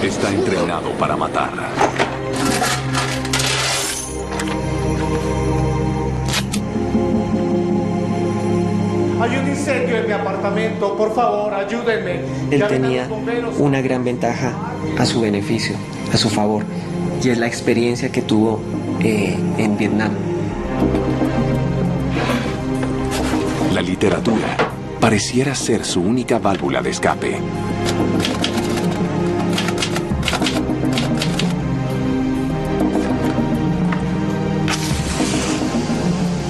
Está entrenado para matar. Hay un incendio en mi apartamento, por favor, ayúdenme. Él tenía una gran ventaja a su beneficio, a su favor, y es la experiencia que tuvo en Vietnam. La literatura pareciera ser su única válvula de escape.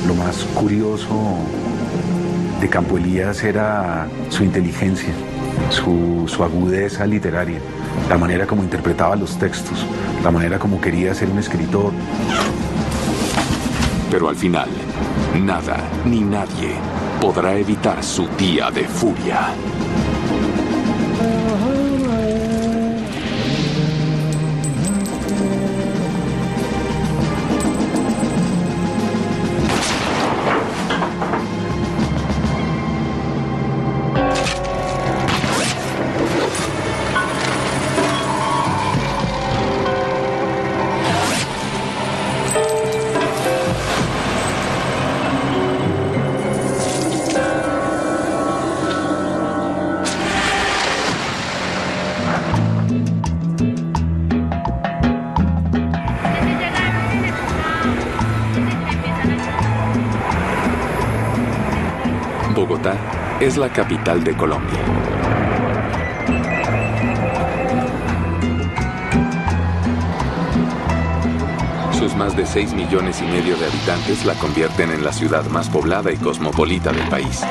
Lo más curioso de Campo Elías era su inteligencia, su agudeza literaria, la manera como interpretaba los textos, la manera como quería ser un escritor. Pero al final, nada ni nadie podrá evitar su día de furia. Bogotá es la capital de Colombia. Sus más de 6,5 millones de habitantes la convierten en la ciudad más poblada y cosmopolita del país.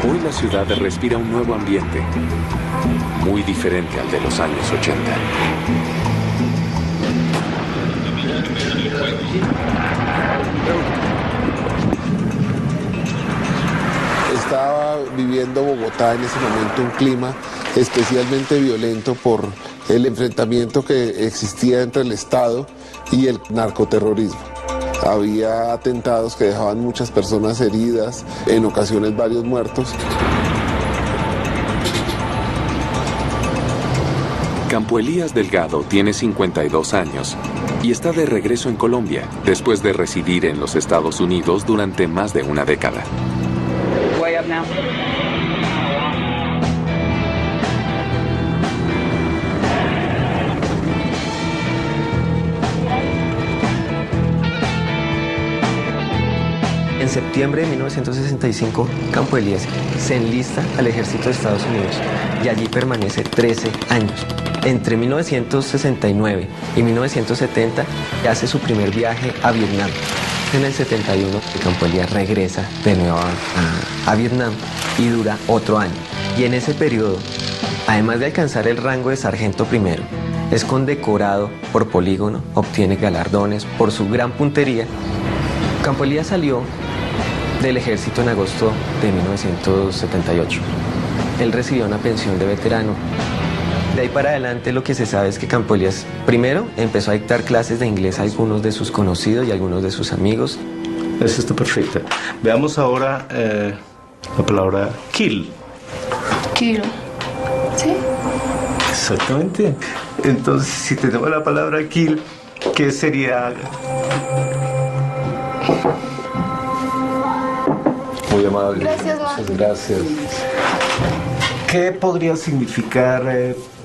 Hoy la ciudad respira un nuevo ambiente, muy diferente al de los años 80. Estaba viviendo Bogotá en ese momento un clima especialmente violento por el enfrentamiento que existía entre el Estado y el narcoterrorismo. Había atentados que dejaban muchas personas heridas, en ocasiones varios muertos. Campo Elías Delgado tiene 52 años y está de regreso en Colombia después de residir en los Estados Unidos durante más de una década. Way up now. En septiembre de 1965, Campo Elías se enlista al ejército de Estados Unidos y allí permanece 13 años. Entre 1969 y 1970 hace su primer viaje a Vietnam. En el 71, Campo Elías regresa de nuevo a Vietnam y dura otro año. Y en ese periodo, además de alcanzar el rango de sargento primero, es condecorado por polígono, obtiene galardones por su gran puntería. Campo Elías salió del ejército en agosto de 1978. Él recibió una pensión de veterano. De ahí para adelante lo que se sabe es que Campo Elías primero empezó a dictar clases de inglés a algunos de sus conocidos y algunos de sus amigos. Eso está perfecto. Veamos ahora la palabra kill. Kill. ¿Sí? Exactamente. Entonces, si tenemos la palabra kill, ¿qué sería? Muy amable. Gracias, ma. Muchas gracias. ¿Qué podría significar,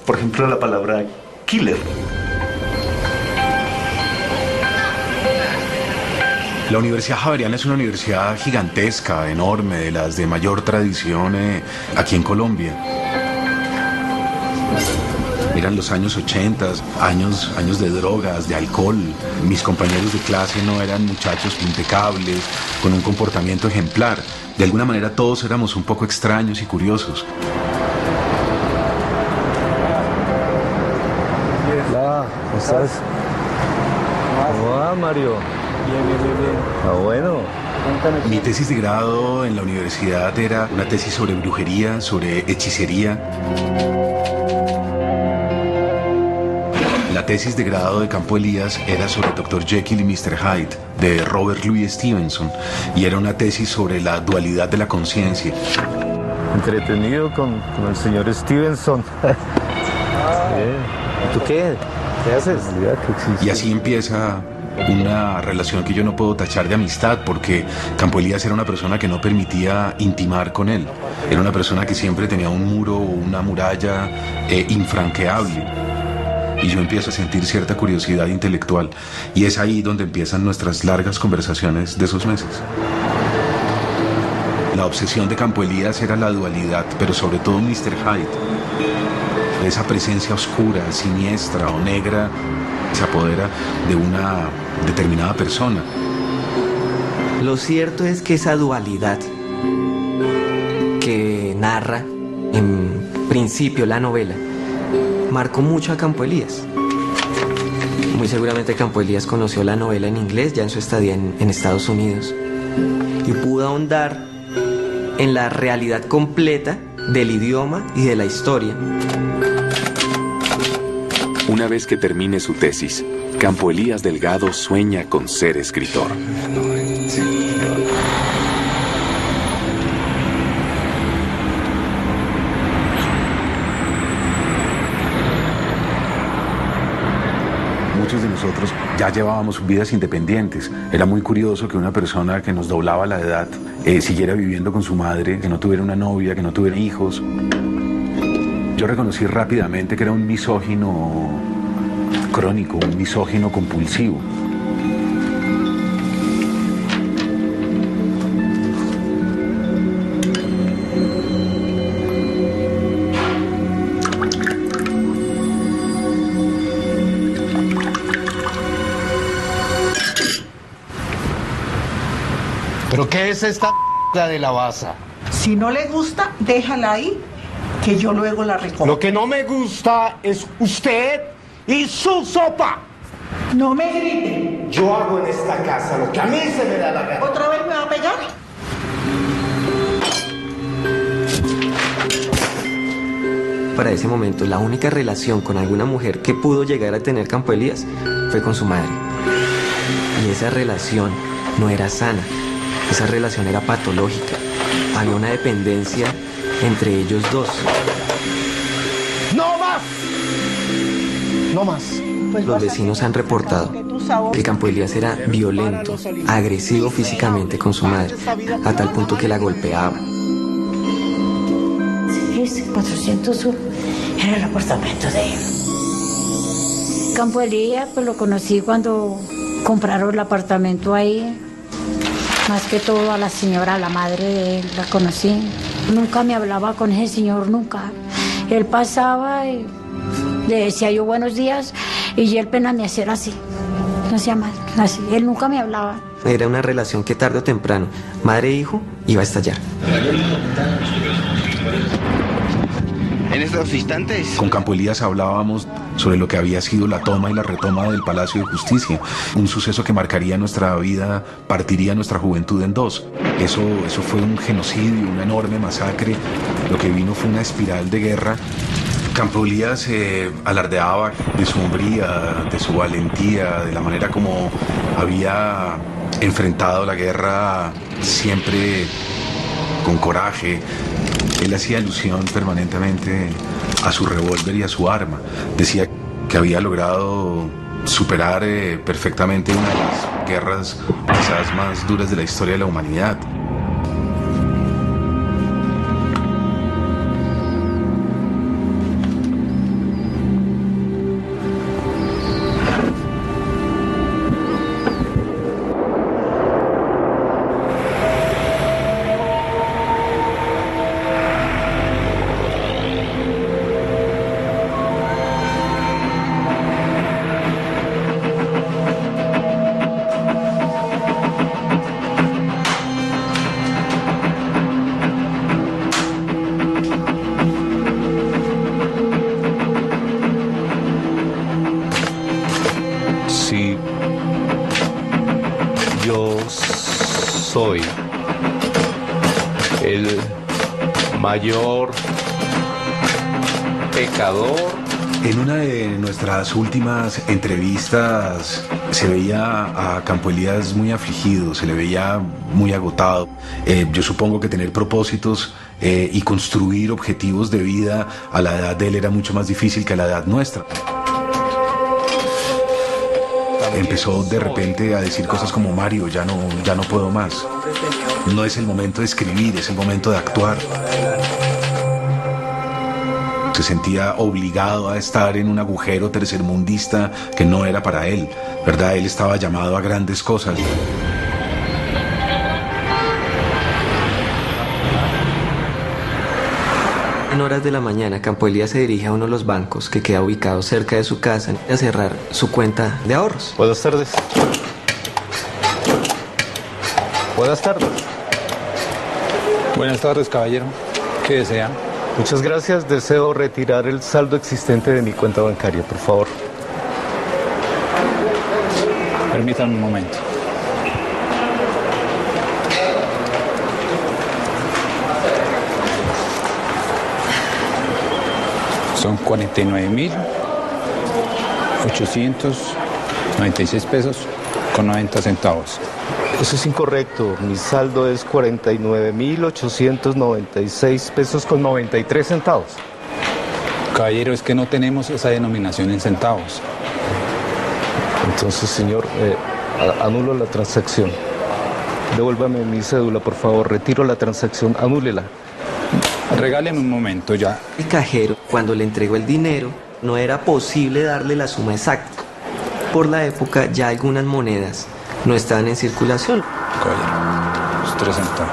por ejemplo, la palabra killer? La Universidad Javeriana es una universidad gigantesca, enorme, de las de mayor tradición aquí en Colombia. Eran los años 80, años de drogas, de alcohol. Mis compañeros de clase no eran muchachos impecables, con un comportamiento ejemplar. De alguna manera todos éramos un poco extraños y curiosos. Hola, ¿cómo estás? ¿Cómo va, Mario? Bien. Ah, bueno. Mi tesis de grado en la universidad era una tesis sobre brujería, sobre hechicería. La tesis de grado de Campo Elías era sobre Dr. Jekyll y Mr. Hyde, de Robert Louis Stevenson, y era una tesis sobre la dualidad de la conciencia. Entretenido con el señor Stevenson. ¿Tú qué? ¿Qué haces? Y así empieza una relación que yo no puedo tachar de amistad, porque Campo Elías era una persona que no permitía intimar con él. Era una persona que siempre tenía un muro o una muralla infranqueable. Y yo empiezo a sentir cierta curiosidad intelectual. Y es ahí donde empiezan nuestras largas conversaciones de esos meses. La obsesión de Campo Elías era la dualidad, pero sobre todo Mr. Hyde. Esa presencia oscura, siniestra o negra se apodera de una determinada persona. Lo cierto es que esa dualidad que narra en principio la novela marcó mucho a Campo Elías. Muy seguramente Campo Elías conoció la novela en inglés ya en su estadía en Estados Unidos y pudo ahondar en la realidad completa del idioma y de la historia. Una vez que termine su tesis, Campo Elías Delgado sueña con ser escritor. Muchos de nosotros ya llevábamos vidas independientes. Era muy curioso que una persona que nos doblaba la edad siguiera viviendo con su madre, que no tuviera una novia, que no tuviera hijos. Yo reconocí rápidamente que era un misógino crónico, un misógino compulsivo. ¿Pero qué es esta de la baza? Si no le gusta, déjala ahí, que yo luego la recojo. Lo que no me gusta es usted y su sopa. No me grite. Yo hago en esta casa lo que a mí se me da la gana. ¿Otra vez me va a pegar? Para ese momento, la única relación con alguna mujer que pudo llegar a tener Campo Elías fue con su madre. Y esa relación no era sana. Esa relación era patológica. Había una dependencia entre ellos dos. ¡No más! No más. Pues Los vecinos han reportado que Campo Elías era violento, agresivo físicamente con su madre, a tal punto que la golpeaba. Sí, 401 era el apartamento de él. Campo Elías, pues lo conocí cuando compraron el apartamento ahí. Más que todo a la señora, a la madre de él, la conocí. Nunca me hablaba con ese señor, nunca. Él pasaba y le decía yo buenos días y él pena me hacía así. No hacía mal, así. Él nunca me hablaba. Era una relación que tarde o temprano, madre e hijo, iba a estallar. En estos instantes. Con Campo Elías hablábamos sobre lo que había sido la toma y la retoma del Palacio de Justicia, un suceso que marcaría nuestra vida, partiría nuestra juventud en dos. Eso fue un genocidio, una enorme masacre. Lo que vino fue una espiral de guerra. Campo Elías alardeaba de su hombría, de su valentía, de la manera como había enfrentado la guerra siempre con coraje. Él hacía alusión permanentemente a su revólver y a su arma. Decía que había logrado superar perfectamente una de las guerras quizás más duras de la historia de la humanidad. Soy el mayor pecador En una de nuestras últimas entrevistas se veía a Campo Elías muy afligido, se le veía muy agotado. Yo supongo que tener propósitos y construir objetivos de vida a la edad de él era mucho más difícil que a la edad nuestra. Empezó de repente a decir cosas como: Mario, ya no puedo más. No es el momento de escribir, es el momento de actuar. Se sentía obligado a estar en un agujero tercermundista que no era para él, ¿verdad? Él estaba llamado a grandes cosas. En horas de la mañana, Campo Elías se dirige a uno de los bancos que queda ubicado cerca de su casa a cerrar su cuenta de ahorros. Buenas tardes. Buenas tardes. Buenas tardes, caballero. ¿Qué desea? Muchas gracias. Deseo retirar el saldo existente de mi cuenta bancaria, por favor. Permítame un momento. Son 49.896 pesos con 90 centavos. Eso es incorrecto. Mi saldo es 49.896 pesos con 93 centavos. Caballero, es que no tenemos esa denominación en centavos. Entonces, señor, anulo la transacción. Devuélvame mi cédula, por favor. Retiro la transacción. Anúlela. Regáleme un momento ya. El cajero, cuando le entregó el dinero, no era posible darle la suma exacta. Por la época, ya algunas monedas no estaban en circulación. Caballero, los 3 centavos.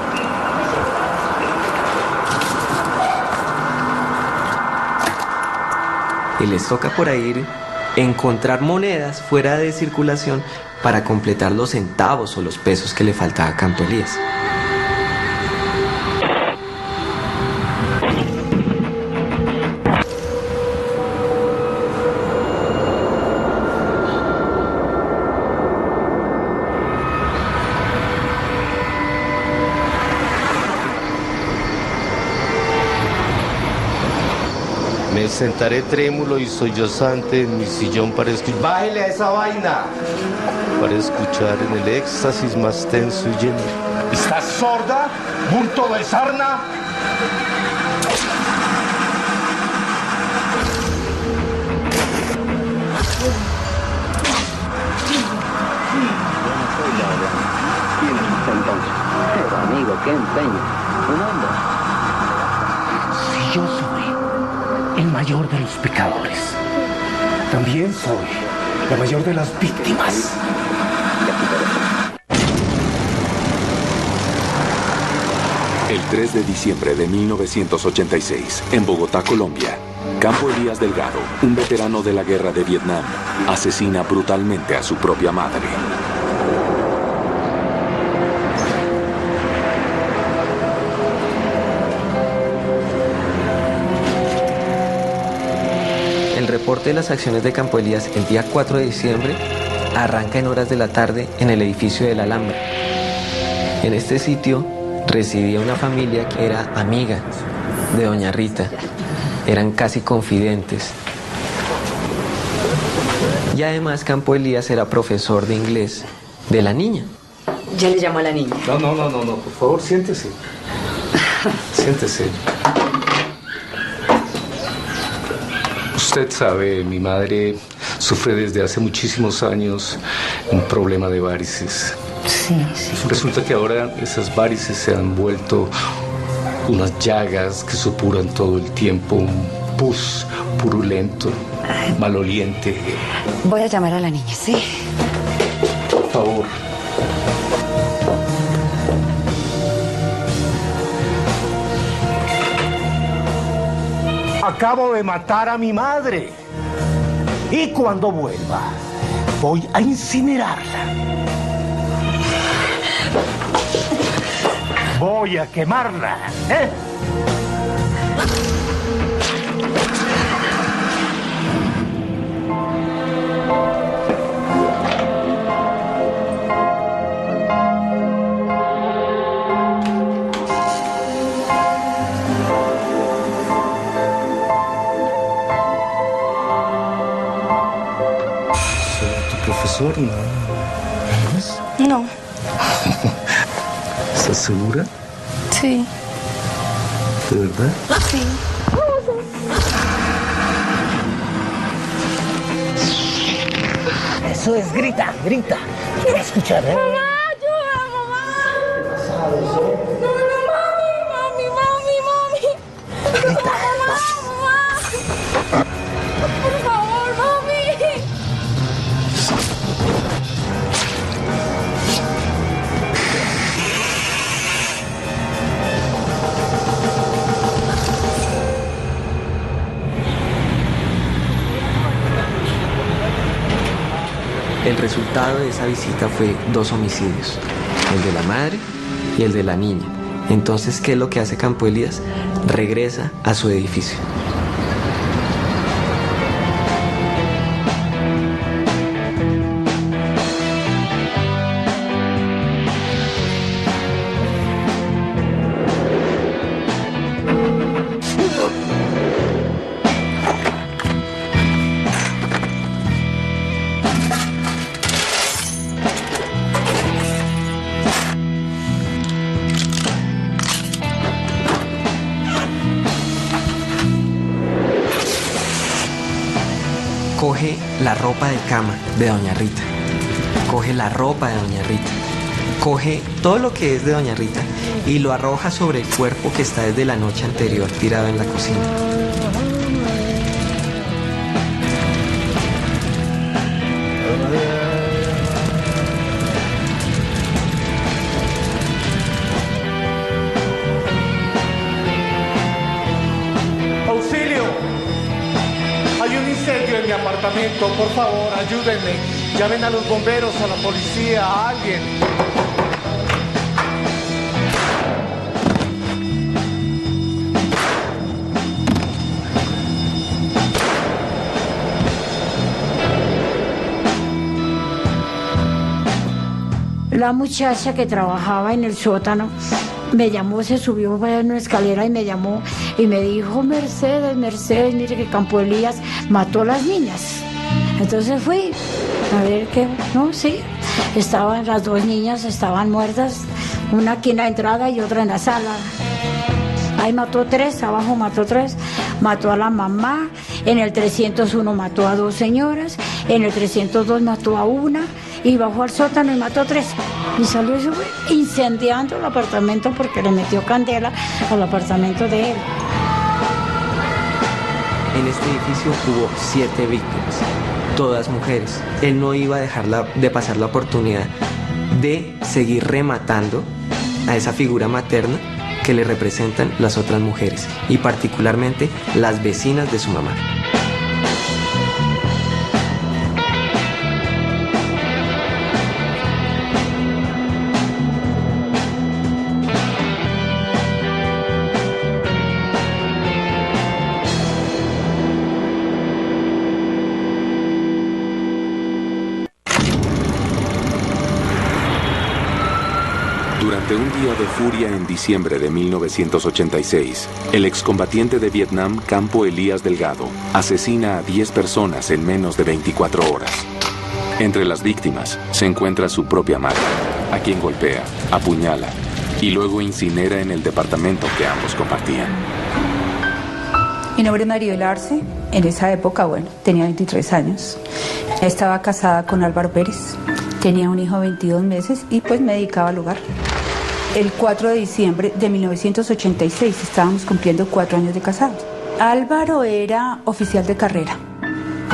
Y les toca por ahí encontrar monedas fuera de circulación para completar los centavos o los pesos que le faltaba a Campo Elías. Me sentaré trémulo y sollozante en mi sillón para escuchar. ¡Bájele a esa vaina! Para escuchar en el éxtasis más tenso y lleno. ¿Estás sorda, bulto de sarna? Pero amigo, qué empeño. Un hombre. Si yo soy el mayor de los pecadores, también soy la mayor de las víctimas. El 3 de diciembre de 1986, en Bogotá, Colombia, Campo Elías Delgado, un veterano de la guerra de Vietnam, asesina brutalmente a su propia madre. El reporte de las acciones de Campo Elías el día 4 de diciembre arranca en horas de la tarde en el edificio del Alhambra. En este sitio residía una familia que era amiga de doña Rita. Eran casi confidentes. Y además Campo Elías era profesor de inglés de la niña. Ya le llamo a la niña. No, por favor, siéntese. Siéntese. Usted sabe, mi madre sufre desde hace muchísimos años un problema de varices. Sí. Resulta que ahora esas varices se han vuelto unas llagas que supuran todo el tiempo, un pus purulento, maloliente. Voy a llamar a la niña, ¿sí? Por favor. Acabo de matar a mi madre. Y cuando vuelva, voy a incinerarla. Voy a quemarla, ¿eh? profesor, ¿no? No. ¿Estás segura? Sí. ¿De verdad? Sí. Eso es, grita, grita. Quiero escuchar, ¿eh? ¡Mamá, ayuda, mamá! No, mami. Grita. Mamá. Por favor, mami. El resultado de esa visita fue 2 homicidios, el de la madre y el de la niña. Entonces, ¿qué es lo que hace Campo Elías? Regresa a su edificio. Coge la ropa de cama de doña Rita, coge la ropa de doña Rita, coge todo lo que es de doña Rita y lo arroja sobre el cuerpo que está desde la noche anterior tirado en la cocina. ¡Auxilio! Hay un incendio en mi apartamento, por favor, ayúdenme. Llamen a los bomberos, a la policía, a alguien. La muchacha que trabajaba en el sótano me llamó, se subió a una escalera y me llamó y me dijo: Mercedes, mire que Campo Elías mató a las niñas. Entonces fui a ver qué, no, sí, estaban las 2 niñas, estaban muertas, una aquí en la entrada y otra en la sala. Ahí mató 3, abajo mató 3, mató a la mamá, en el 301 mató a 2 señoras, en el 302 mató a una y bajó al sótano y mató 3. Y salió eso incendiando el apartamento porque le metió candela al apartamento de él. En este edificio hubo 7 víctimas, todas mujeres. Él no iba a dejar de pasar la oportunidad de seguir rematando a esa figura materna que le representan las otras mujeres y particularmente las vecinas de su mamá. Durante un día de furia en diciembre de 1986, el excombatiente de Vietnam, Campo Elías Delgado, asesina a 10 personas en menos de 24 horas. Entre las víctimas se encuentra su propia madre, a quien golpea, apuñala y luego incinera en el departamento que ambos compartían. Mi nombre es Maribel Arce. En esa época, tenía 23 años. Estaba casada con Álvaro Pérez. Tenía un hijo de 22 meses y pues me dedicaba al hogar. El 4 de diciembre de 1986 estábamos cumpliendo 4 años de casados. Álvaro era oficial de carrera.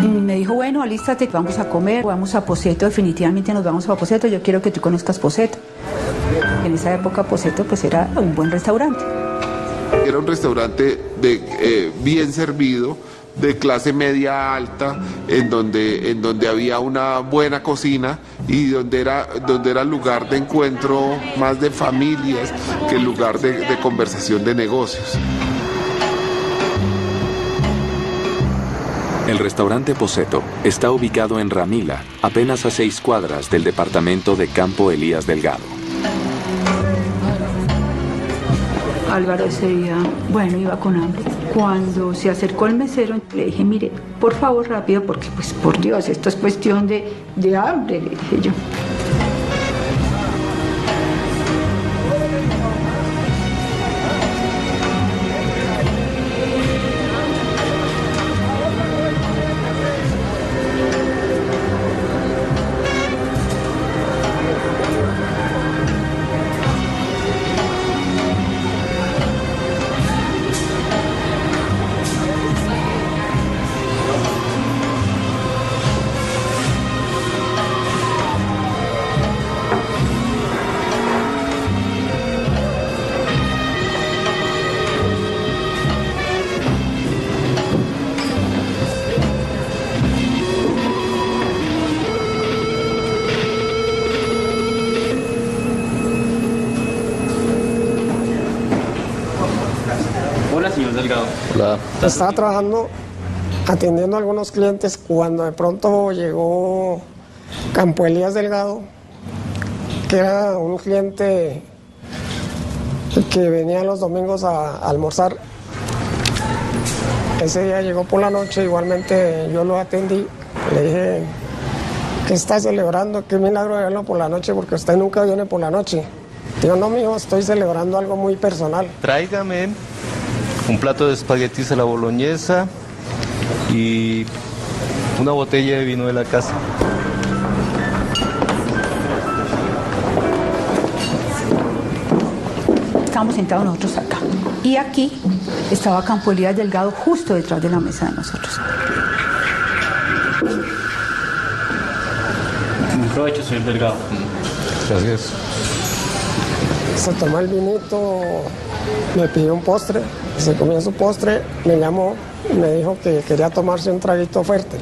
Y me dijo: bueno, alístate, vamos a comer, vamos a Poseto, definitivamente nos vamos a Poseto, yo quiero que tú conozcas Poseto. En esa época Poseto pues era un buen restaurante. Era un restaurante bien servido, de clase media alta, en donde había una buena cocina y donde era lugar de encuentro más de familias que lugar de conversación de negocios. El restaurante Poseto está ubicado en Ramila, apenas a 6 cuadras del departamento de Campo Elías Delgado. Álvaro ese día, iba con hambre. Cuando se acercó el mesero, le dije, mire, por favor, rápido, porque pues por Dios, esto es cuestión de hambre, le dije yo. Hola. Estaba trabajando atendiendo a algunos clientes cuando de pronto llegó Campo Elías Delgado, que era un cliente que venía los domingos a almorzar. Ese día llegó por la noche, igualmente yo lo atendí, le dije, ¿qué está celebrando? Qué milagro de verlo por la noche, porque usted nunca viene por la noche. Digo, no, mijo, estoy celebrando algo muy personal. Tráigame un plato de espaguetis a la boloñesa y una botella de vino de la casa. Estábamos sentados nosotros acá. Y aquí estaba Campo Elías Delgado justo detrás de la mesa de nosotros. Buen provecho, señor Delgado. Gracias. Se tomó el vinito, me pidió un postre, se comió su postre, me llamó y me dijo que quería tomarse un traguito fuerte.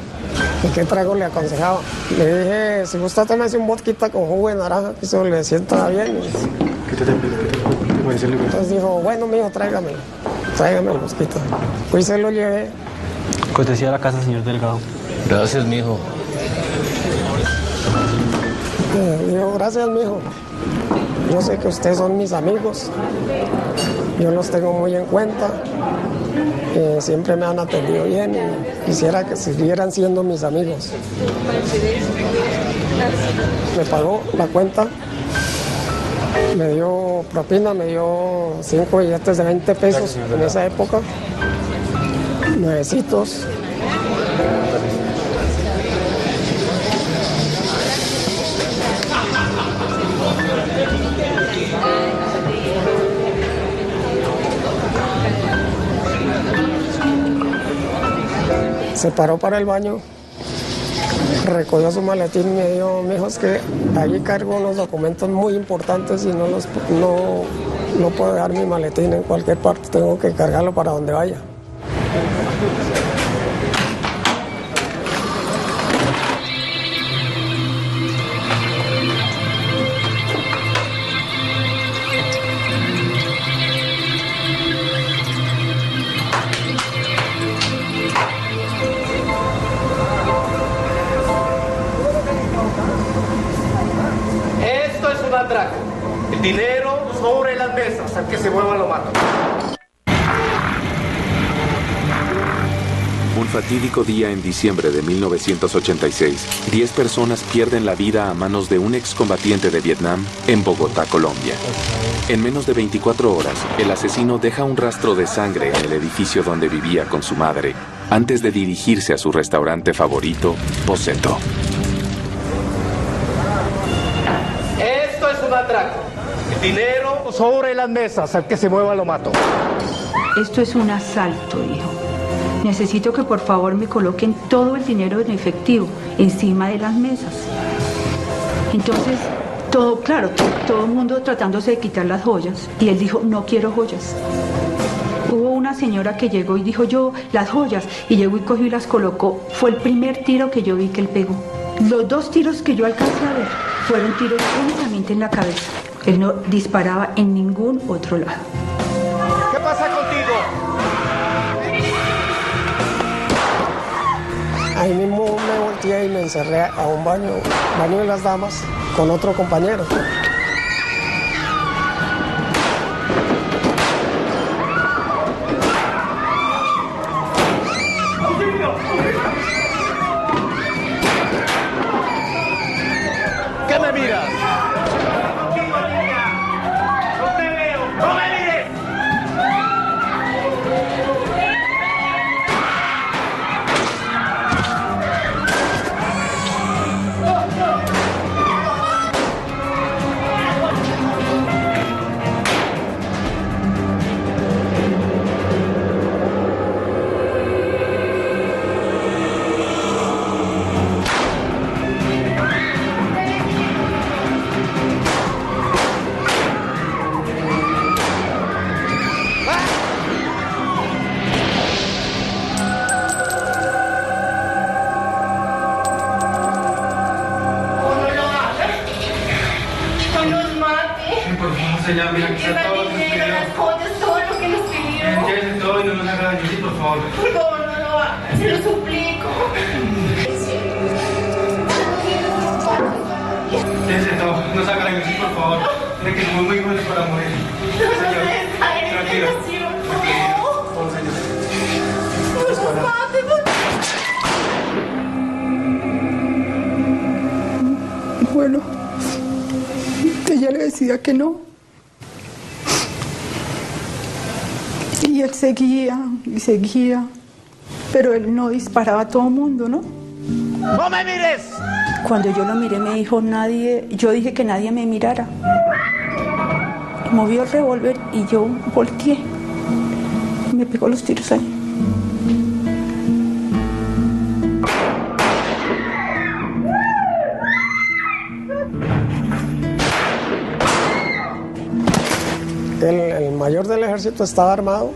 ¿Y qué trago le aconsejaba? Le dije, si gusta tomarse un vodka con jugo de naranja, que eso le sienta bien. Entonces dijo, bueno, mijo, tráigame el vodka. Pues se lo llevé. Cortesía de la casa, señor Delgado. Gracias, mijo. Digo, gracias, mijo. Yo sé que ustedes son mis amigos, yo los tengo muy en cuenta, siempre me han atendido bien y quisiera que siguieran siendo mis amigos. Me pagó la cuenta, me dio propina, me dio 5 billetes de 20 pesos en esa época, nuevecitos. Se paró para el baño, recogió su maletín y me dijo, mijo, es que allí cargo unos documentos muy importantes y no puedo dejar mi maletín en cualquier parte, tengo que cargarlo para donde vaya. El dinero sobre las mesas, al que se mueva lo mato. Un fatídico día en diciembre de 1986, 10 personas pierden la vida a manos de un excombatiente de Vietnam en Bogotá, Colombia. En menos de 24 horas, el asesino deja un rastro de sangre en el edificio donde vivía con su madre, antes de dirigirse a su restaurante favorito, Poseto. Esto es un atraco. El dinero sobre las mesas, al que se mueva lo mato. Esto es un asalto, hijo. Necesito que por favor me coloquen todo el dinero en efectivo encima de las mesas. Entonces, todo el mundo tratándose de quitar las joyas. Y él dijo, no quiero joyas. Hubo una señora que llegó y dijo, yo, las joyas. Y llegó y cogió y las colocó. Fue el primer tiro que yo vi que él pegó. Los 2 tiros que yo alcancé a ver fueron tiros únicamente en la cabeza. Él no disparaba en ningún otro lado. ¿Qué pasa contigo? Ahí mismo me volteé y me encerré a un baño de las damas, con otro compañero. señor, mira, aquí está todo. El dinero, las joyas, todo lo que nos pidió. Llévese todo y no nos haga daño, sí, por favor. Por favor, no lo haga, se lo suplico. Llévese todo, no nos haga daño, sí, por favor. Mira que somos muy buenos para morir. Señor, tranquilo. Por favor, señor. Bueno, ella le decía que no. Y él seguía y seguía, pero él no disparaba a todo mundo, ¿no? ¡No me mires! Cuando yo lo miré me dijo nadie, yo dije que nadie me mirara. Movió el revólver y yo volteé. Me pegó los tiros ahí. El mayor del ejército estaba armado,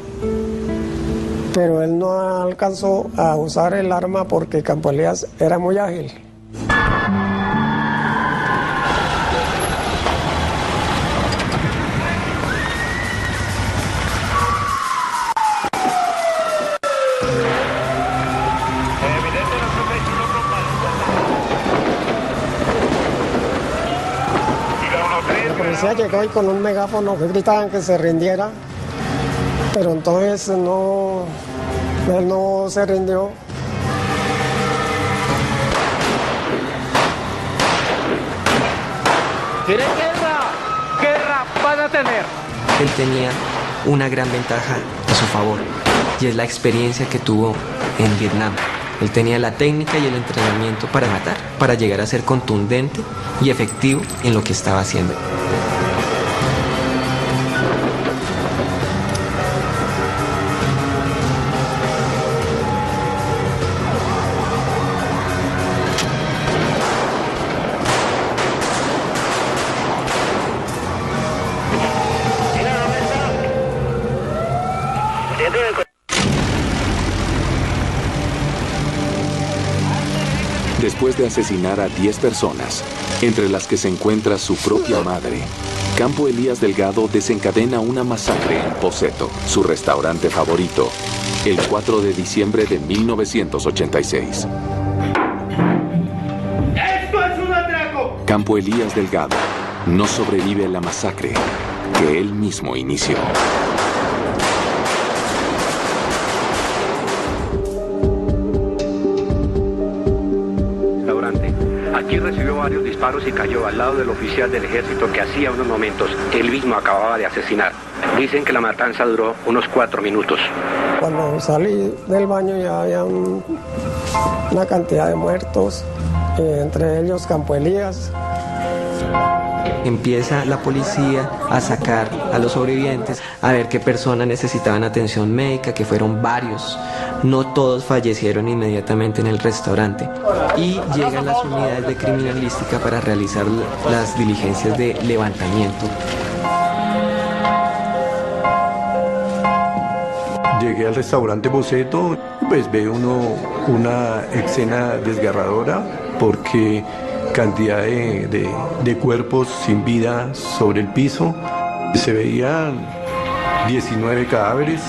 pero él no alcanzó a usar el arma porque Campo Elías era muy ágil. La policía llegó y con un megáfono que gritaban que se rindiera, pero entonces él no se rindió. ¿Quieren guerra? ¡Guerra van a tener! Él tenía una gran ventaja a su favor, y es la experiencia que tuvo en Vietnam. Él tenía la técnica y el entrenamiento para matar, para llegar a ser contundente y efectivo en lo que estaba haciendo. Después de asesinar a 10 personas, entre las que se encuentra su propia madre, Campo Elías Delgado desencadena una masacre en Pocetto, su restaurante favorito, el 4 de diciembre de 1986. ¡Esto es un atraco! Campo Elías Delgado no sobrevive a la masacre que él mismo inició. Aquí recibió varios disparos y cayó al lado del oficial del ejército que hacía unos momentos él mismo acababa de asesinar. Dicen que la matanza duró unos 4 minutos. Cuando salí del baño ya había una cantidad de muertos, entre ellos Campo Elías. Empieza la policía a sacar a los sobrevivientes, a ver qué personas necesitaban atención médica, que fueron varios. No todos fallecieron inmediatamente en el restaurante. Y llegan las unidades de criminalística para realizar las diligencias de levantamiento. Llegué al restaurante Pocetto, pues ve uno una escena desgarradora porque cantidad de cuerpos sin vida sobre el piso. Se veían 19 cadáveres,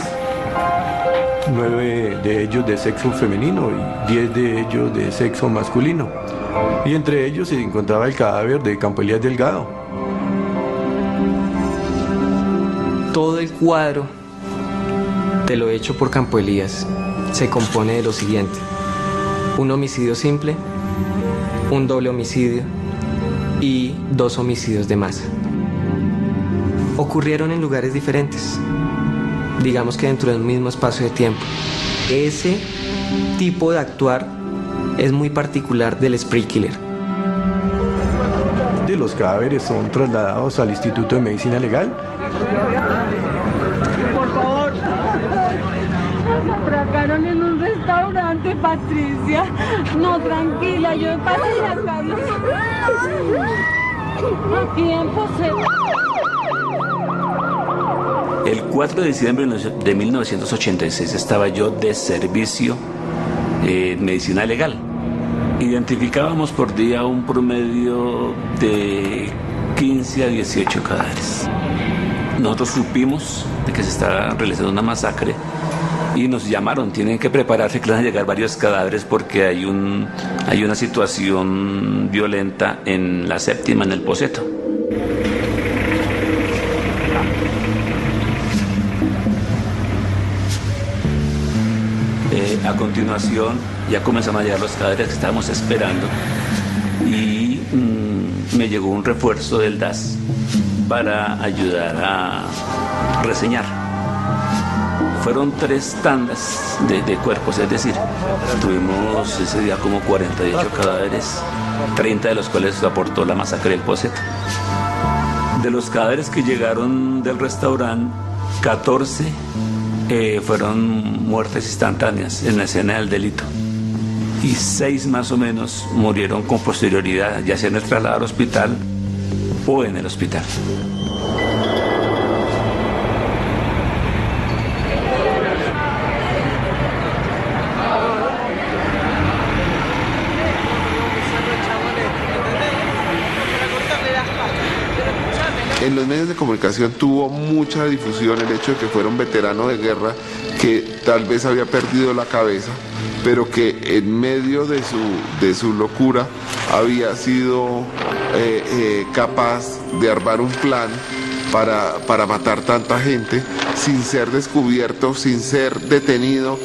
9 de ellos de sexo femenino y 10 de ellos de sexo masculino. Y entre ellos se encontraba el cadáver de Campo Elías Delgado. Todo el cuadro de lo hecho por Campo Elías se compone de lo siguiente: un homicidio simple, un doble homicidio y 2 homicidios de masa. Ocurrieron en lugares diferentes, digamos que dentro de un mismo espacio de tiempo. Ese tipo de actuar es muy particular del spree killer. Los cadáveres son trasladados al Instituto de Medicina Legal. Por favor. Nos atracaron en un restaurante, Patricia. No, tranquila, yo pasé las calles. A tiempo se... El 4 de diciembre de 1986 estaba yo de servicio en medicina legal. Identificábamos por día un promedio de 15 a 18 cadáveres. Nosotros supimos de que se estaba realizando una masacre y nos llamaron, tienen que prepararse que van a llegar varios cadáveres porque hay una situación violenta en la séptima, en el Poceto. A continuación ya comenzamos a llegar los cadáveres que estábamos esperando y me llegó un refuerzo del DAS para ayudar a reseñar. Fueron 3 tandas de cuerpos, es decir, tuvimos ese día como 48 cadáveres, 30 de los cuales aportó la masacre del Poceto. De los cadáveres que llegaron del restaurante, 14 fueron muertes instantáneas en la escena del delito y 6 más o menos murieron con posterioridad, ya sea en el traslado al hospital o en el hospital. En los medios de comunicación tuvo mucha difusión el hecho de que fuera un veterano de guerra que tal vez había perdido la cabeza, pero que en medio de su locura había sido capaz de armar un plan para matar tanta gente sin ser descubierto, sin ser detenido.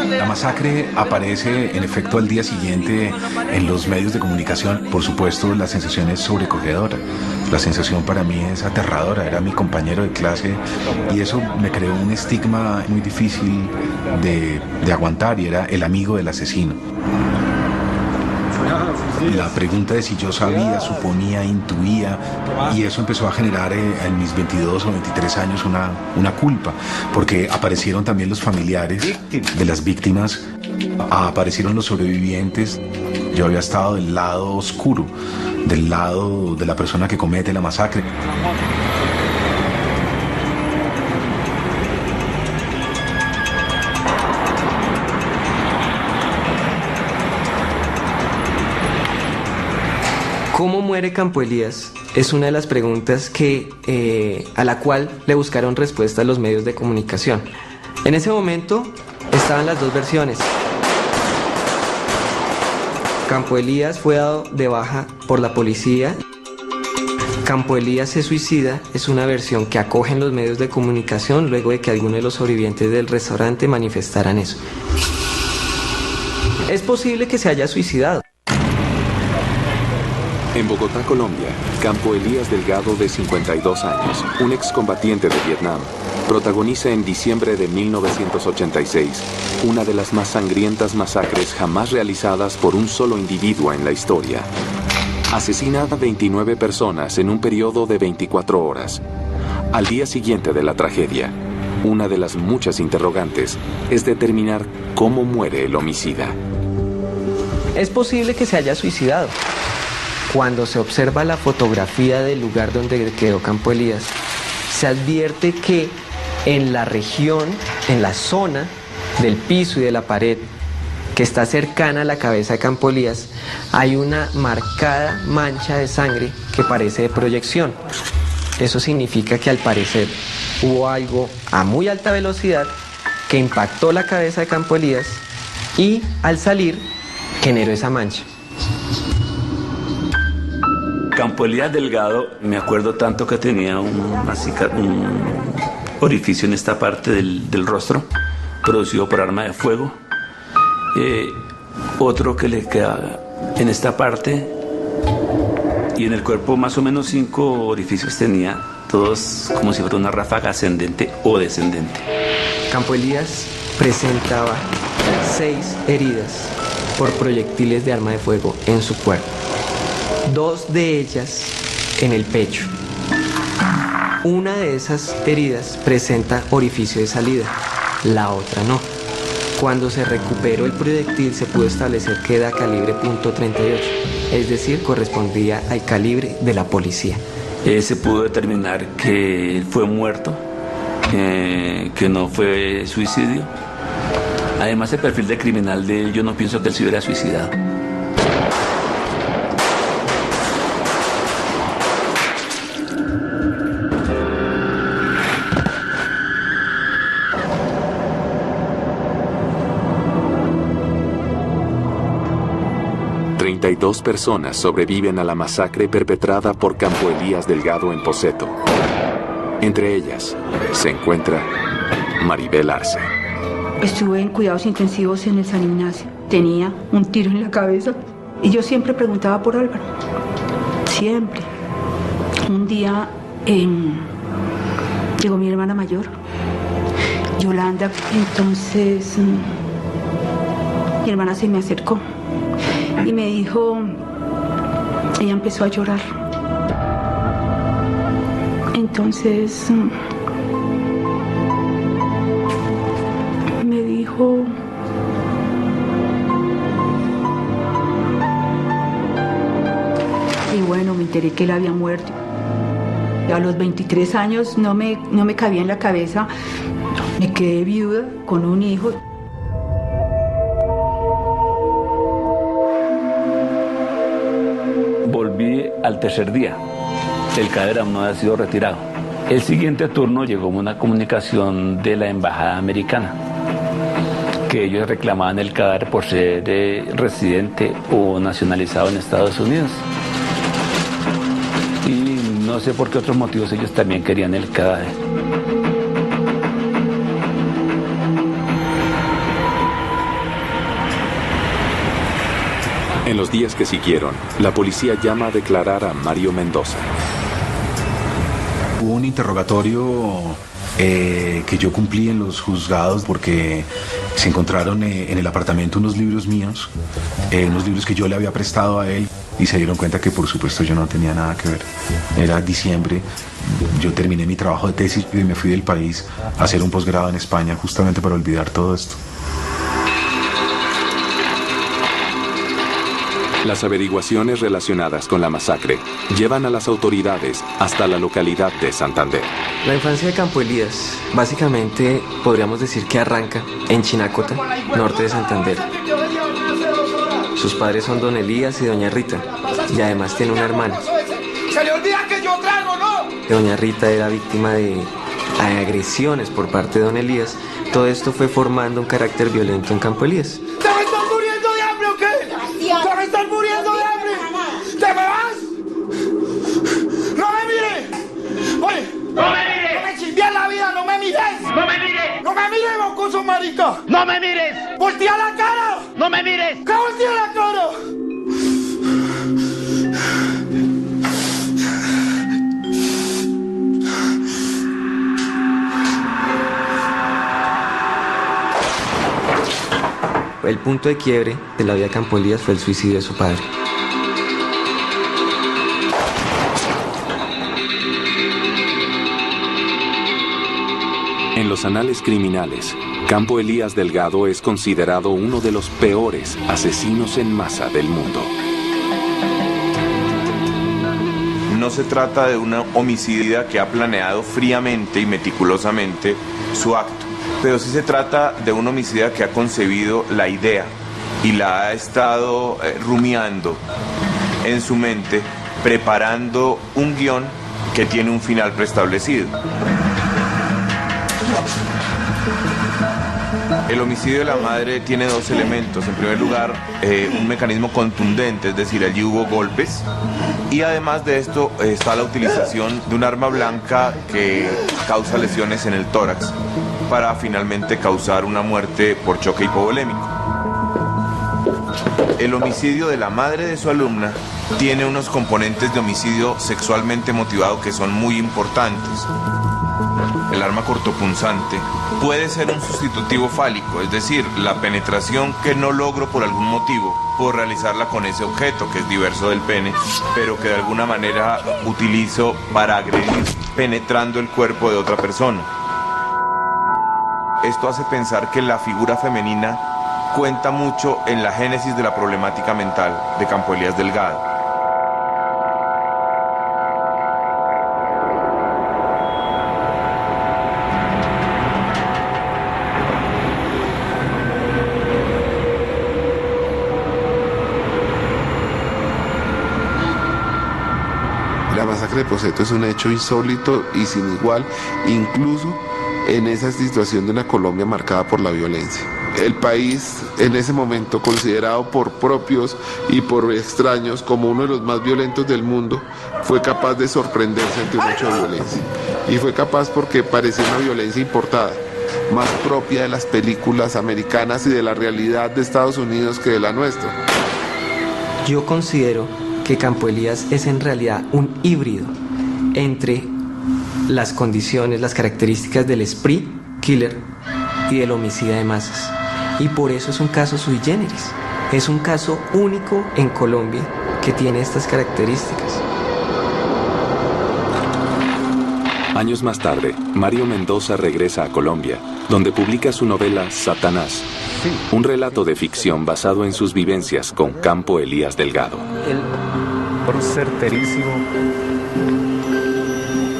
La masacre aparece en efecto al día siguiente en los medios de comunicación. Por supuesto, la sensación es sobrecogedora. La sensación para mí es aterradora. Era mi compañero de clase y eso me creó un estigma muy difícil de aguantar, y era el amigo del asesino. La pregunta de si yo sabía, suponía, intuía, y eso empezó a generar en mis 22 o 23 años una culpa, porque aparecieron también los familiares de las víctimas, aparecieron los sobrevivientes. Yo había estado del lado oscuro, del lado de la persona que comete la masacre. ¿Cómo muere Campo Elías? Es una de las preguntas a la cual le buscaron respuesta los medios de comunicación. En ese momento estaban las dos versiones. Campo Elías fue dado de baja por la policía. Campo Elías se suicida es una versión que acogen los medios de comunicación luego de que algunos de los sobrevivientes del restaurante manifestaran eso. Es posible que se haya suicidado. En Bogotá, Colombia, Campo Elías Delgado, de 52 años, un excombatiente de Vietnam, protagoniza en diciembre de 1986 una de las más sangrientas masacres jamás realizadas por un solo individuo en la historia. Asesina a 29 personas en un periodo de 24 horas. Al día siguiente de la tragedia, una de las muchas interrogantes es determinar cómo muere el homicida. Es posible que se haya suicidado. Cuando se observa la fotografía del lugar donde quedó Campo Elías, se advierte que en la región, en la zona del piso y de la pared que está cercana a la cabeza de Campo Elías, hay una marcada mancha de sangre que parece de proyección. Eso significa que al parecer hubo algo a muy alta velocidad que impactó la cabeza de Campo Elías y al salir generó esa mancha. Campo Elías Delgado, me acuerdo tanto que tenía un orificio en esta parte del rostro, producido por arma de fuego. Otro que le queda en esta parte, y en el cuerpo más o menos 5 orificios tenía, todos como si fuera una ráfaga ascendente o descendente. Campo Elías presentaba 6 heridas por proyectiles de arma de fuego en su cuerpo. 2 de ellas en el pecho. Una de esas heridas presenta orificio de salida, la otra no. Cuando se recuperó el proyectil se pudo establecer que era calibre .38, es decir, correspondía al calibre de la policía. Se pudo determinar que fue muerto, que no fue suicidio. Además, el perfil de criminal de él, yo no pienso que él se hubiera suicidado. 32 personas sobreviven a la masacre perpetrada por Campo Elías Delgado en Poceto. Entre ellas se encuentra Maribel Arce. Estuve en cuidados intensivos en el San Ignacio. Tenía un tiro en la cabeza y yo siempre preguntaba por Álvaro. Siempre. Un día llegó mi hermana mayor, Yolanda. Entonces mi hermana se me acercó y me dijo, ella empezó a llorar. Entonces me dijo, y bueno, me enteré que él había muerto. Y a los 23 años no me cabía en la cabeza. Me quedé viuda con un hijo. Volví al tercer día. El cadáver aún no había sido retirado. El siguiente turno llegó una comunicación de la embajada americana que ellos reclamaban el cadáver por ser residente o nacionalizado en Estados Unidos. Y no sé por qué otros motivos ellos también querían el cadáver. En los días que siguieron, la policía llama a declarar a Mario Mendoza. Hubo un interrogatorio que yo cumplí en los juzgados porque se encontraron en el apartamento unos libros míos, unos libros que yo le había prestado a él, y se dieron cuenta que por supuesto yo no tenía nada que ver. Era diciembre, yo terminé mi trabajo de tesis y me fui del país a hacer un posgrado en España justamente para olvidar todo esto. Las averiguaciones relacionadas con la masacre llevan a las autoridades hasta la localidad de Santander. La infancia de Campo Elías, básicamente podríamos decir que arranca en Chinacota, norte de Santander. Sus padres son don Elías y doña Rita, y además tiene una hermana. ¡Se le olvida que yo trago, no! Doña Rita era víctima de agresiones por parte de don Elías. Todo esto fue formando un carácter violento en Campo Elías. ¿Te me estás muriendo de hambre o qué? ¿Te me estás muriendo de hambre? ¿Te me vas? ¡No me mires! ¡Oye! ¡No me mires! ¡No me chismees la vida! ¡No me mires! ¡No me mires! ¡No me mires, mocoso marica! ¡No me mires! ¡Voltea la cara! ¡No me mires! ¡Que voltea la cara! El punto de quiebre de la vida de Campo Elías fue el suicidio de su padre. En los anales criminales, Campo Elías Delgado es considerado uno de los peores asesinos en masa del mundo. No se trata de una homicida que ha planeado fríamente y meticulosamente su acto, pero sí se trata de un homicida que ha concebido la idea y la ha estado rumiando en su mente, preparando un guión que tiene un final preestablecido. El homicidio de la madre tiene dos elementos. En primer lugar, un mecanismo contundente, es decir, allí hubo golpes. Y además de esto está la utilización de un arma blanca que causa lesiones en el tórax para finalmente causar una muerte por choque hipovolémico. El homicidio de la madre de su alumna tiene unos componentes de homicidio sexualmente motivado que son muy importantes. El arma cortopunzante puede ser un sustitutivo fálico, es decir, la penetración que no logro por algún motivo, puedo realizarla con ese objeto que es diverso del pene, pero que de alguna manera utilizo para agredir penetrando el cuerpo de otra persona. Esto hace pensar que la figura femenina cuenta mucho en la génesis de la problemática mental de Campo Elías Delgado. La masacre de Poceto es un hecho insólito y sin igual, incluso en esa situación de una Colombia marcada por la violencia. el país en ese momento, considerado por propios y por extraños como uno de los más violentos del mundo, fue capaz de sorprenderse ante un hecho de violencia. Y fue capaz porque parecía una violencia importada, más propia de las películas americanas y de la realidad de Estados Unidos que de la nuestra. Yo considero que Campo Elías es en realidad un híbrido entre las condiciones, las características del spree killer y del homicida de masas. Y por eso es un caso sui generis. Es un caso único en Colombia que tiene estas características. Años más tarde, Mario Mendoza regresa a Colombia, donde publica su novela Satanás, un relato de ficción basado en sus vivencias con Campo Elías Delgado. Por certerísimo.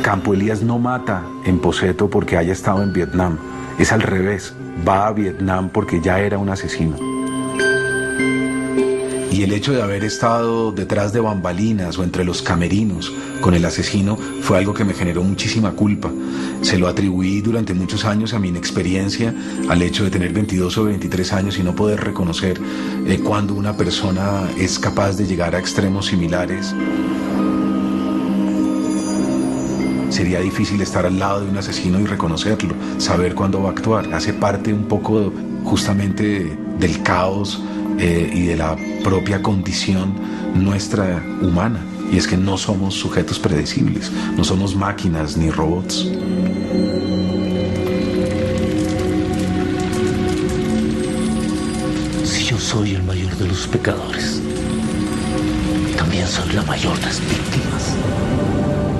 Campo Elías no mata en Poseto porque haya estado en Vietnam. Es al revés, va a Vietnam porque ya era un asesino. Y el hecho de haber estado detrás de bambalinas o entre los camerinos con el asesino fue algo que me generó muchísima culpa. Se lo atribuí durante muchos años a mi inexperiencia, al hecho de tener 22 o 23 años y no poder reconocer cuando una persona es capaz de llegar a extremos similares. Sería difícil estar al lado de un asesino y reconocerlo, saber cuándo va a actuar. Hace parte un poco justamente del caos y de la propia condición nuestra humana. Y es que no somos sujetos predecibles, no somos máquinas ni robots. Si yo soy el mayor de los pecadores, también soy la mayor de las víctimas.